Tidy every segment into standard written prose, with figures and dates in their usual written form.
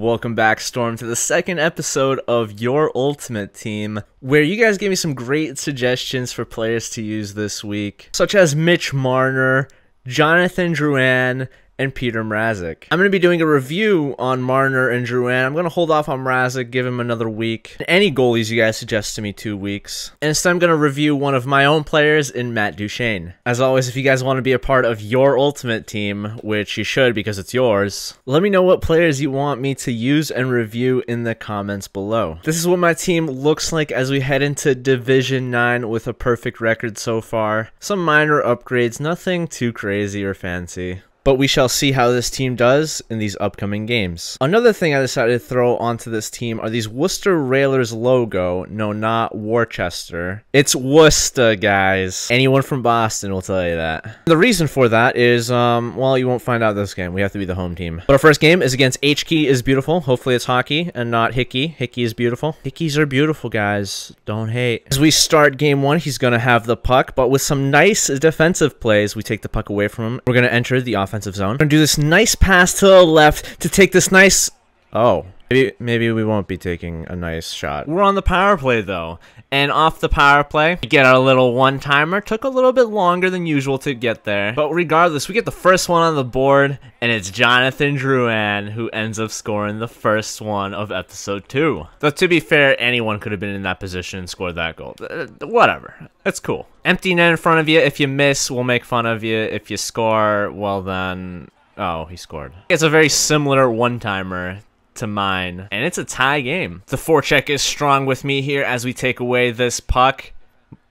Welcome back, Storm, to the second episode of Your Ultimate Team, where you guys gave me some great suggestions for players to use this week, such as Mitch Marner, Jonathan Drouin, and Peter Mrazek. I'm going to be doing a review on Marner and Drouin. I'm going to hold off on Mrazek, give him another week. Any goalies you guys suggest to me, 2 weeks. And instead I'm going to review one of my own players in Matt Duchene. As always, if you guys want to be a part of Your Ultimate Team, which you should because it's yours, let me know what players you want me to use and review in the comments below. This is what my team looks like as we head into Division 9 with a perfect record so far. Some minor upgrades, nothing too crazy or fancy, but we shall see how this team does in these upcoming games. Another thing I decided to throw onto this team are these Worcester Railers logo. No, not Worcester. It's Worcester, guys. Anyone from Boston will tell you that. The reason for that is, well, you won't find out this game. We have to be the home team. But our first game is against H-Key is beautiful. Hopefully it's hockey and not Hickey. Hickey is beautiful. Hickeys are beautiful, guys. Don't hate. As we start game 1, he's going to have the puck, but with some nice defensive plays, we take the puck away from him. We're going to enter the offensive zone. We're gonna do this nice pass to the left to take this nice... Oh, maybe we won't be taking a nice shot. We're on the power play though, and off the power play, we get our little one-timer. Took a little bit longer than usual to get there, but regardless, we get the first one on the board, and it's Jonathan Drouin who ends up scoring the first one of episode 2. Though to be fair, anyone could have been in that position and scored that goal. Whatever, it's cool. Empty net in front of you. If you miss, we'll make fun of you. If you score, well then... Oh, he scored. It's a very similar one-timer to mine, and it's a tie game. The forecheck is strong with me here as we take away this puck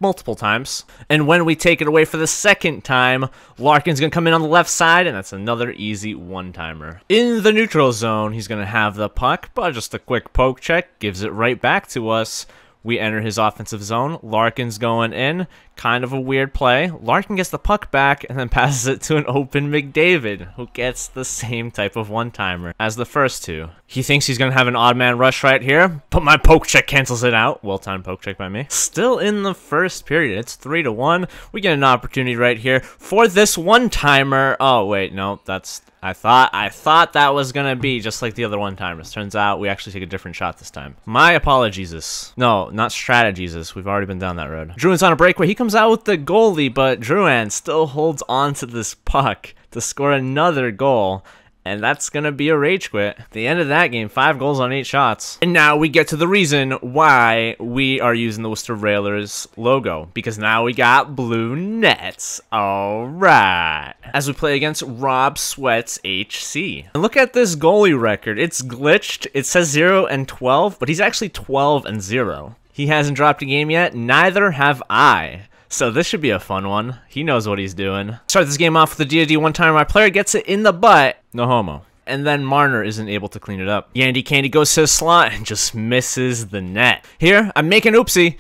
multiple times, and when we take it away for the second time, Larkin's gonna come in on the left side, and that's another easy one-timer. In the neutral zone, he's gonna have the puck, but just a quick poke check gives it right back to us. We enter his offensive zone. Larkin's going in. Kind of a weird play. Larkin gets the puck back and then passes it to an open McDavid, who gets the same type of one-timer as the first two. He thinks he's going to have an odd man rush right here, but my poke check cancels it out. Well-timed poke check by me. Still in the first period. It's 3-1. We get an opportunity right here for this one-timer. Oh, wait, no, that's... I thought that was gonna be just like the other one-timers. Turns out we actually take a different shot this time. My apologies. No, not strategies. We've already been down that road. Drouin's on a breakaway. He comes out with the goalie, but Drouin still holds on to this puck to score another goal. And that's going to be a rage quit. At the end of that game, 5 goals on 8 shots. And now we get to the reason why we are using the Worcester Railers logo. Because now we got blue nets. Alright. As we play against Rob Sweat's HC. And look at this goalie record. It's glitched. It says 0-12, but he's actually 12-0. He hasn't dropped a game yet. Neither have I. So this should be a fun one. He knows what he's doing. Start this game off with the DoD one-timer. My player gets it in the butt. No homo. And then Marner isn't able to clean it up. Yandy Candy goes to the slot and just misses the net. Here, I'm making oopsie.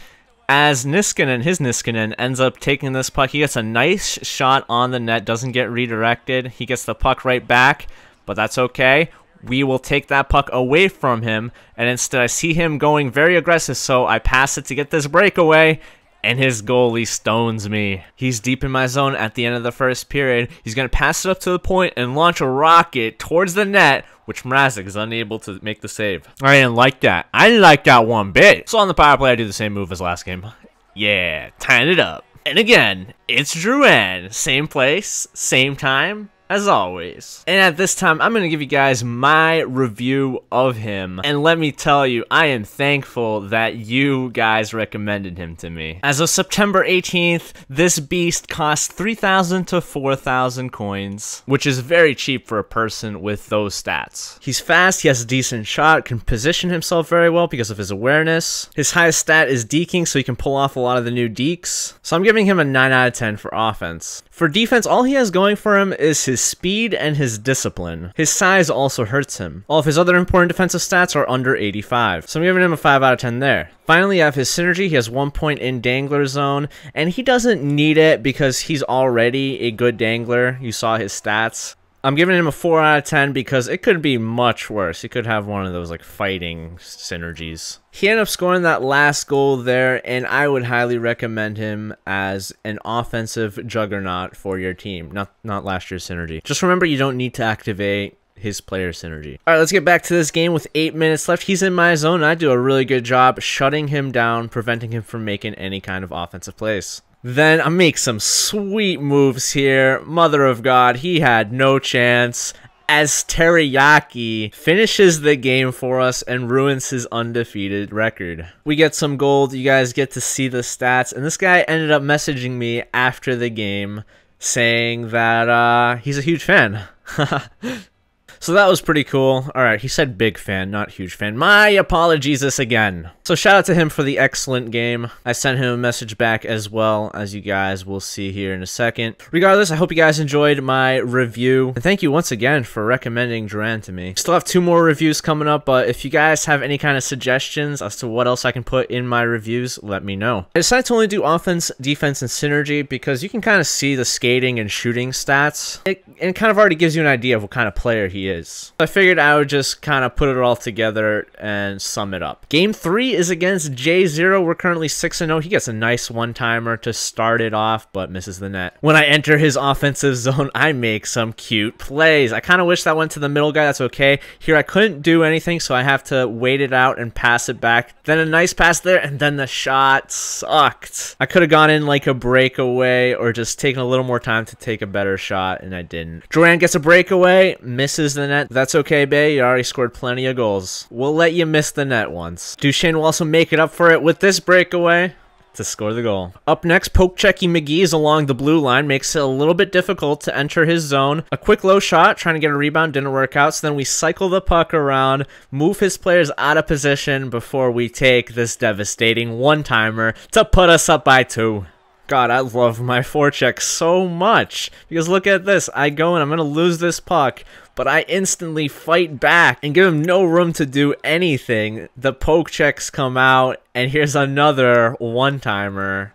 As his Niskanen ends up taking this puck. He gets a nice shot on the net. Doesn't get redirected. He gets the puck right back. But that's okay. We will take that puck away from him. And instead I see him going very aggressive. So I pass it to get this breakaway. And his goalie stones me. He's deep in my zone at the end of the first period. He's going to pass it up to the point and launch a rocket towards the net, which Mrazek is unable to make the save. I didn't like that. I didn't like that one bit. So on the power play, I do the same move as last game. Yeah, tying it up. And again, it's Drouin. Same place, same time. As always. And at this time, I'm going to give you guys my review of him. And let me tell you, I am thankful that you guys recommended him to me. As of September 18th, this beast costs 3,000 to 4,000 coins, which is very cheap for a person with those stats. He's fast, he has a decent shot, can position himself very well because of his awareness. His highest stat is deking, so he can pull off a lot of the new dekes. So I'm giving him a 9 out of 10 for offense. For defense, all he has going for him is his speed and his discipline. His size also hurts him. All of his other important defensive stats are under 85, so I'm giving him a 5 out of 10 there. Finally, I have his synergy. He has 1 point in dangler zone, and he doesn't need it because he's already a good dangler. You saw his stats. I'm giving him a 4 out of 10 because it could be much worse. He could have one of those like fighting synergies. He ended up scoring that last goal there, and I would highly recommend him as an offensive juggernaut for your team. Not last year's synergy. Just remember, you don't need to activate his player synergy. All right, let's get back to this game with 8 minutes left. He's in my zone, and I do a really good job shutting him down, preventing him from making any kind of offensive plays. Then I make some sweet moves here. Mother of God, he had no chance, as Teriyaki finishes the game for us and ruins his undefeated record. We get some gold. You guys get to see the stats, and this guy ended up messaging me after the game saying that he's a huge fan. So that was pretty cool. Alright, he said big fan, not huge fan. My apologies this again. So shout out to him for the excellent game. I sent him a message back as well, as you guys will see here in a second. Regardless, I hope you guys enjoyed my review. And thank you once again for recommending Drouin to me. Still have 2 more reviews coming up, but if you guys have any kind of suggestions as to what else I can put in my reviews, let me know. I decided to only do offense, defense, and synergy because you can kind of see the skating and shooting stats. It kind of already gives you an idea of what kind of player he is. I figured I would just kind of put it all together and sum it up. Game 3 is against J0. We're currently 6-0. He gets a nice one-timer to start it off, but misses the net. When I enter his offensive zone, I make some cute plays. I kind of wish that went to the middle guy. That's okay. Here, I couldn't do anything, so I have to wait it out and pass it back. Then a nice pass there, and then the shot sucked. I could have gone in like a breakaway or just taken a little more time to take a better shot, and I didn't. Drouin gets a breakaway, misses the net. That's okay, Bay. You already scored plenty of goals. We'll let you miss the net once. Duchene will also make it up for it with this breakaway to score the goal. Up next, Pokechecky McGee is along the blue line, makes it a little bit difficult to enter his zone. A quick low shot, trying to get a rebound, didn't work out, so then we cycle the puck around, move his players out of position before we take this devastating one-timer to put us up by 2. God, I love my forecheck so much, because look at this. I go and I'm going to lose this puck, but I instantly fight back and give him no room to do anything. The poke checks come out, and here's another one-timer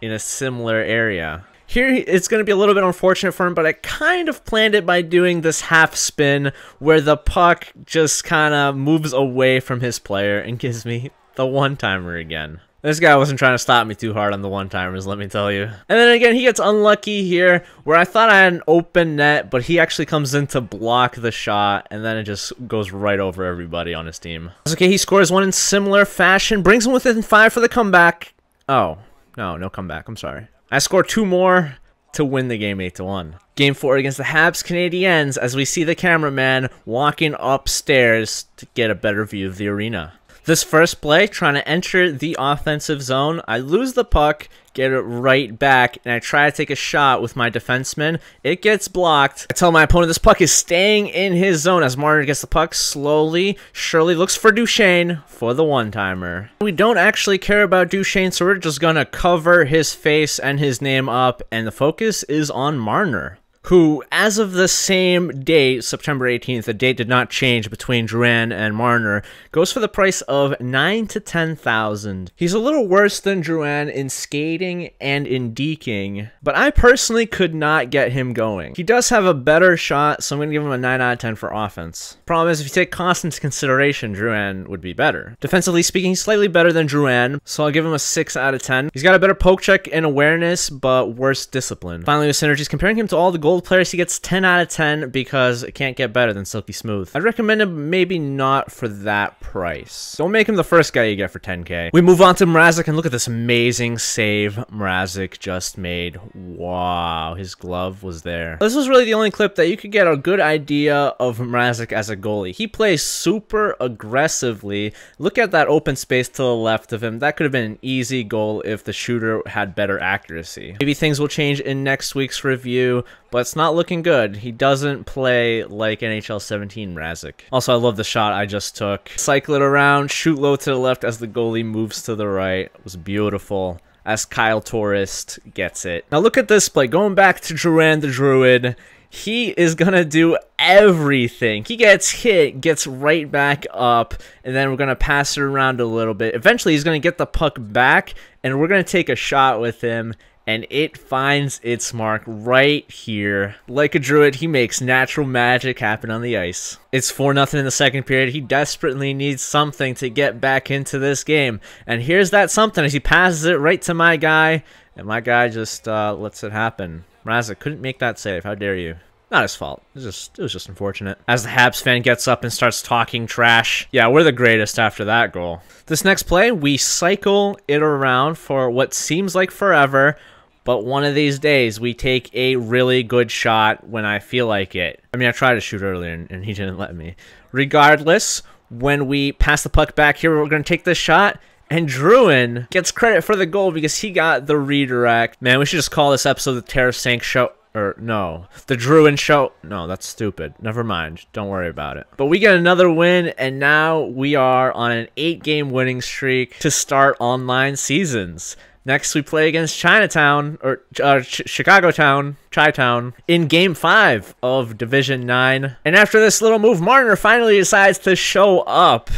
in a similar area. Here, it's going to be a little bit unfortunate for him, but I kind of planned it by doing this half spin where the puck just kind of moves away from his player and gives me the one-timer again. This guy wasn't trying to stop me too hard on the one-timers, let me tell you. And then again, he gets unlucky here, where I thought I had an open net, but he actually comes in to block the shot, and then it just goes right over everybody on his team. It's okay, he scores one in similar fashion, brings him within 5 for the comeback. Oh, no comeback, I'm sorry. I score 2 more to win the game 8-1. Game 4 against the Habs Canadiens, as we see the cameraman walking upstairs to get a better view of the arena. This first play, trying to enter the offensive zone, I lose the puck, get it right back, and I try to take a shot with my defenseman. It gets blocked. I tell my opponent this puck is staying in his zone as Marner gets the puck slowly. Shirley looks for Duchene for the one-timer. We don't actually care about Duchene, so we're just going to cover his face and his name up, and the focus is on Marner, who, as of the same date, September 18th, the date did not change between Drouin and Marner, goes for the price of $9,000 to $10,000. He's a little worse than Drouin in skating and in deking, but I personally could not get him going. He does have a better shot, so I'm going to give him a 9 out of 10 for offense. Problem is, if you take cost into consideration, Drouin would be better. Defensively speaking, he's slightly better than Drouin, so I'll give him a 6 out of 10. He's got a better poke check and awareness, but worse discipline. Finally, with synergies, comparing him to all the gold players, he gets 10 out of 10 because it can't get better than Silky Smooth. I'd recommend him maybe not for that price. Don't make him the first guy you get for 10k. We move on to Mrazek, and look at this amazing save Mrazek just made. Wow, his glove was there. This was really the only clip that you could get a good idea of Mrazek as a goalie. He plays super aggressively. Look at that open space to the left of him. That could have been an easy goal if the shooter had better accuracy. Maybe things will change in next week's review, but it's not looking good. He doesn't play like NHL 17 Mrazek. Also, I love the shot I just took. Cycle it around, shoot low to the left as the goalie moves to the right. It was beautiful as Kyle Tourist gets it. Now look at this play. Going back to Drouin the Druid, he is going to do everything. He gets hit, gets right back up, and then we're going to pass it around a little bit. Eventually, he's going to get the puck back, and we're going to take a shot with him, and it finds its mark right here. Like a druid, he makes natural magic happen on the ice. It's 4-0 in the second period. He desperately needs something to get back into this game. And here's that something as he passes it right to my guy, and my guy just lets it happen. Mrazek couldn't make that save. How dare you? Not his fault. It was just unfortunate. As the Habs fan gets up and starts talking trash. Yeah, we're the greatest after that goal. This next play, we cycle it around for what seems like forever, but one of these days we take a really good shot when I feel like it. I mean, I tried to shoot earlier and he didn't let me. Regardless, when we pass the puck back here, we're going to take this shot. And Drouin gets credit for the goal because he got the redirect. Man, we should just call this episode the Tarasenko Show. Or, no. The Drouin Show. No, that's stupid. Never mind. Don't worry about it. But we get another win, and now we are on an 8-game winning streak to start online seasons. Next, we play against Chinatown, or Chicago Town, Chi-Town, in Game 5 of Division 9. And after this little move, Marner finally decides to show up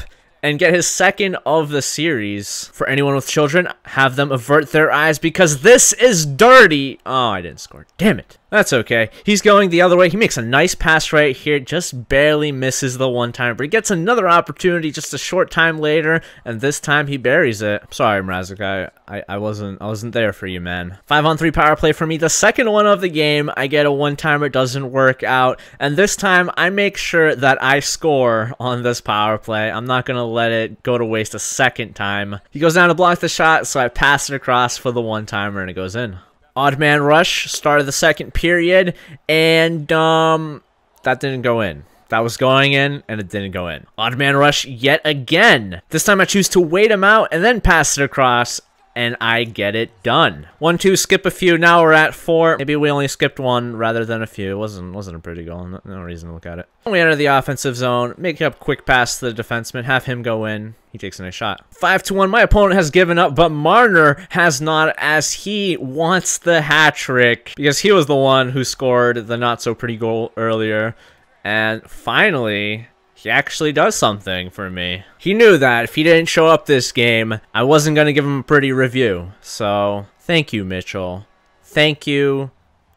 and get his second of the series. For anyone with children, have them avert their eyes because this is dirty. Oh, I didn't score. Damn it. That's okay. He's going the other way. He makes a nice pass right here. Just barely misses the one-timer. But he gets another opportunity just a short time later. And this time he buries it. Sorry, Mrazek. I wasn't there for you, man. 5-on-3 power play for me. The second one of the game. I get a one-timer. Doesn't work out. And this time I make sure that I score on this power play. I'm not going to let it go to waste a second time. He goes down to block the shot. So I pass it across for the one-timer and it goes in. Odd man rush, start of the second period, and that didn't go in. That was going in, and it didn't go in. Odd man rush yet again. This time I choose to wait him out and then pass it across, and I get it done. 1-2, skip a few, now we're at 4. Maybe we only skipped one rather than a few. It wasn't a pretty goal, no reason to look at it. We enter the offensive zone, make up quick pass to the defenseman, have him go in. He takes a nice shot. 5-1, my opponent has given up, but Marner has not, as he wants the hat trick because he was the one who scored the not-so-pretty goal earlier. And finally, he actually does something for me. He knew that if he didn't show up this game, I wasn't going to give him a pretty review. So, thank you, Mitchell. Thank you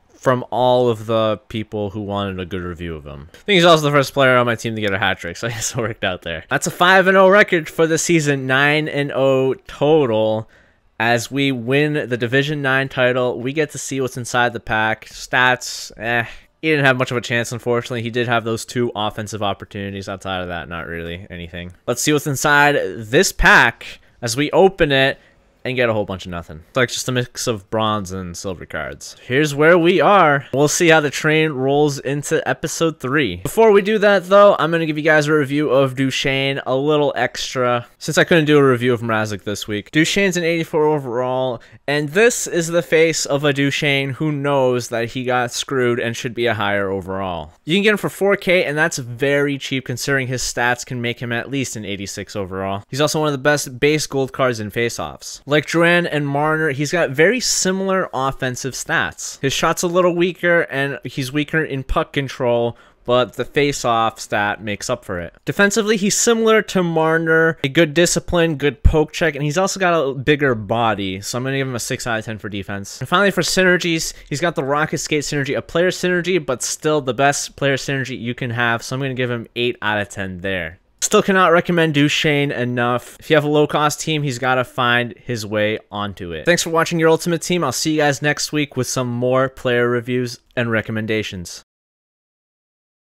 from all of the people who wanted a good review of him. I think he's also the first player on my team to get a hat trick, so I guess it worked out there. That's a 5-0 record for the season, 9-0 total. As we win the Division 9 title, we get to see what's inside the pack. Stats, he didn't have much of a chance, unfortunately. He did have those 2 offensive opportunities. Outside of that, not really anything. Let's see what's inside this pack as we open it and get a whole bunch of nothing. It's like just a mix of bronze and silver cards. Here's where we are. We'll see how the train rolls into episode 3. Before we do that, though, I'm going to give you guys a review of Duchene, a little extra, since I couldn't do a review of Mrazek this week. Duchene's an 84 overall, and this is the face of a Duchene who knows that he got screwed and should be a higher overall. You can get him for 4K, and that's very cheap considering his stats can make him at least an 86 overall. He's also one of the best base gold cards in faceoffs. Like Drouin and Marner, he's got very similar offensive stats. His shot's a little weaker, and he's weaker in puck control, but the face-off stat makes up for it. Defensively, he's similar to Marner, a good discipline, good poke check, and he's also got a bigger body, so I'm going to give him a 6 out of 10 for defense. And finally, for synergies, he's got the Rocket Skate synergy, a player synergy, but still the best player synergy you can have, so I'm going to give him 8 out of 10 there. Still cannot recommend Duchene enough. If you have a low-cost team, he's got to find his way onto it. Thanks for watching your Ultimate Team. I'll see you guys next week with some more player reviews and recommendations.